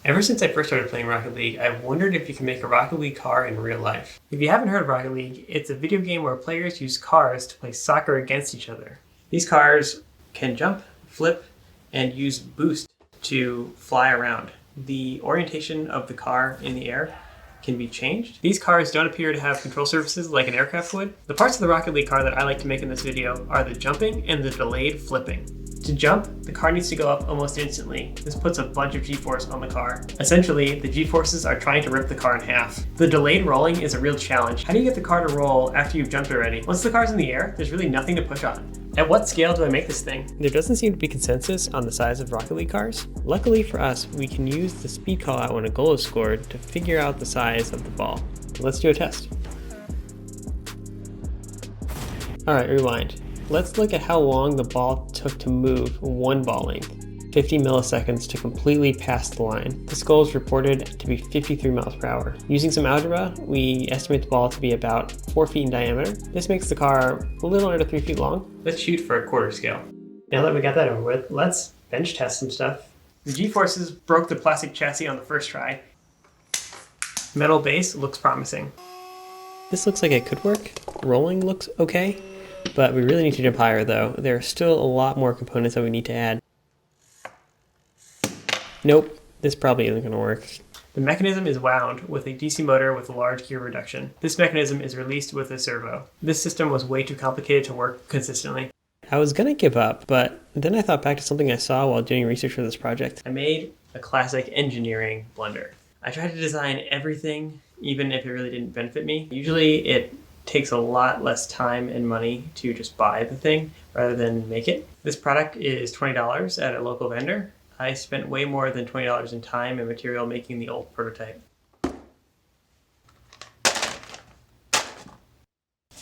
Ever since I first started playing Rocket League, I've wondered if you can make a Rocket League car in real life. If you haven't heard of Rocket League, it's a video game where players use cars to play soccer against each other. These cars can jump, flip, and use boost to fly around. The orientation of the car in the air can be changed. These cars don't appear to have control surfaces like an aircraft would. The parts of the Rocket League car that I like to make in this video are the jumping and the delayed flipping. To jump, the car needs to go up almost instantly. This puts a bunch of G-force on the car. Essentially, the G-forces are trying to rip the car in half. The delayed rolling is a real challenge. How do you get the car to roll after you've jumped already? Once the car's in the air, there's really nothing to push on. At what scale do I make this thing? There doesn't seem to be consensus on the size of Rocket League cars. Luckily for us, we can use the speed callout when a goal is scored to figure out the size of the ball. Let's do a test. Alright, rewind. Let's look at how long the ball took to move one ball length. 50 milliseconds to completely pass the line. This goal is reported to be 53 miles per hour. Using some algebra, we estimate the ball to be about 4 feet in diameter. This makes the car a little under 3 feet long. Let's shoot for a quarter scale. Now that we got that over with, let's bench test some stuff. The G-forces broke the plastic chassis on the first try. Metal base looks promising. This looks like it could work. Rolling looks okay. But we really need to jump higher though. There are still a lot more components that we need to add. Nope, this probably isn't going to work. The mechanism is wound with a DC motor with a large gear reduction. This mechanism is released with a servo. This system was way too complicated to work consistently. I was going to give up, but then I thought back to something I saw while doing research for this project. I made a classic engineering blunder. I tried to design everything, even if it really didn't benefit me. Usually it takes a lot less time and money to just buy the thing rather than make it. This product is $20 at a local vendor. I spent way more than $20 in time and material making the old prototype.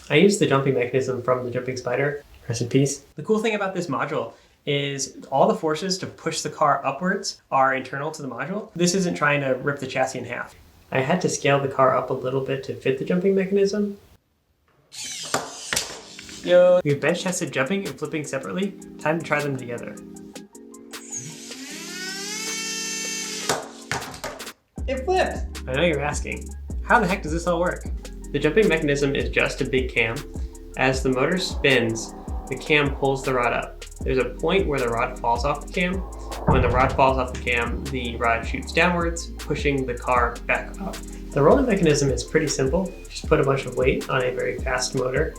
I used the jumping mechanism from the jumping spider. Rest in peace. The cool thing about this module is all the forces to push the car upwards are internal to the module. This isn't trying to rip the chassis in half. I had to scale the car up a little bit to fit the jumping mechanism. Yo! We've bench tested jumping and flipping separately. Time to try them together. It flipped! I know you're asking, how the heck does this all work? The jumping mechanism is just a big cam. As the motor spins, the cam pulls the rod up. There's a point where the rod falls off the cam. When the rod falls off the cam, the rod shoots downwards, pushing the car back up. The rolling mechanism is pretty simple. Just put a bunch of weight on a very fast motor.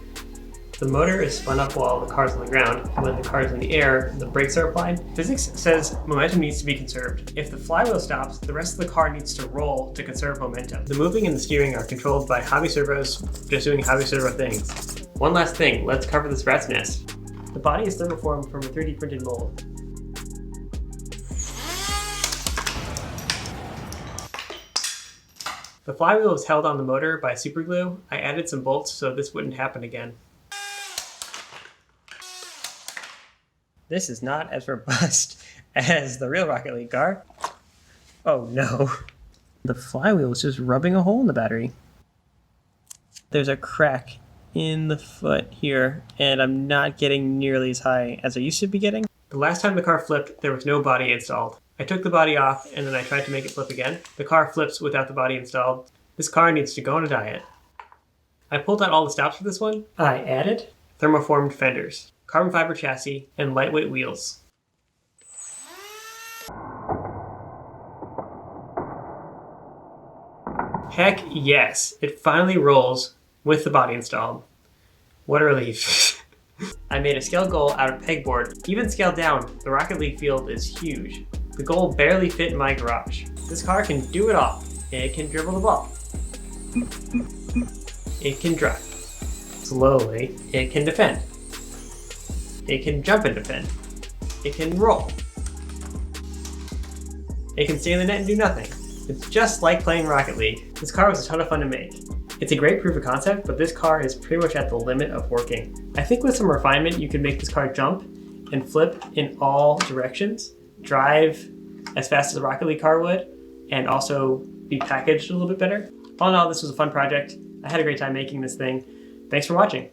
The motor is spun up while the car's on the ground. When the car's in the air, the brakes are applied. Physics says momentum needs to be conserved. If the flywheel stops, the rest of the car needs to roll to conserve momentum. The moving and the steering are controlled by hobby servos, just doing hobby servo things. One last thing, let's cover this rat's nest. The body is thermoformed from a 3D printed mold. The flywheel is held on the motor by super glue. I added some bolts so this wouldn't happen again. This is not as robust as the real Rocket League car. Oh no. The flywheel is just rubbing a hole in the battery. There's a crack in the foot here, and I'm not getting nearly as high as I used to be getting. The last time the car flipped, there was no body installed. I took the body off and then I tried to make it flip again. The car flips without the body installed. This car needs to go on a diet. I pulled out all the stops for this one. I added thermoformed fenders, carbon fiber chassis, and lightweight wheels. Heck yes, it finally rolls with the body installed. What a relief. I made a scale goal out of pegboard. Even scaled down, the Rocket League field is huge. The goal barely fit in my garage. This car can do it all. It can dribble the ball. It can drive. Slowly, it can defend. It can jump and defend. It can roll. It can stay in the net and do nothing. It's just like playing Rocket League. This car was a ton of fun to make. It's a great proof of concept, but this car is pretty much at the limit of working. I think with some refinement, you can make this car jump and flip in all directions, drive as fast as a Rocket League car would, and also be packaged a little bit better. All in all, this was a fun project. I had a great time making this thing. Thanks for watching.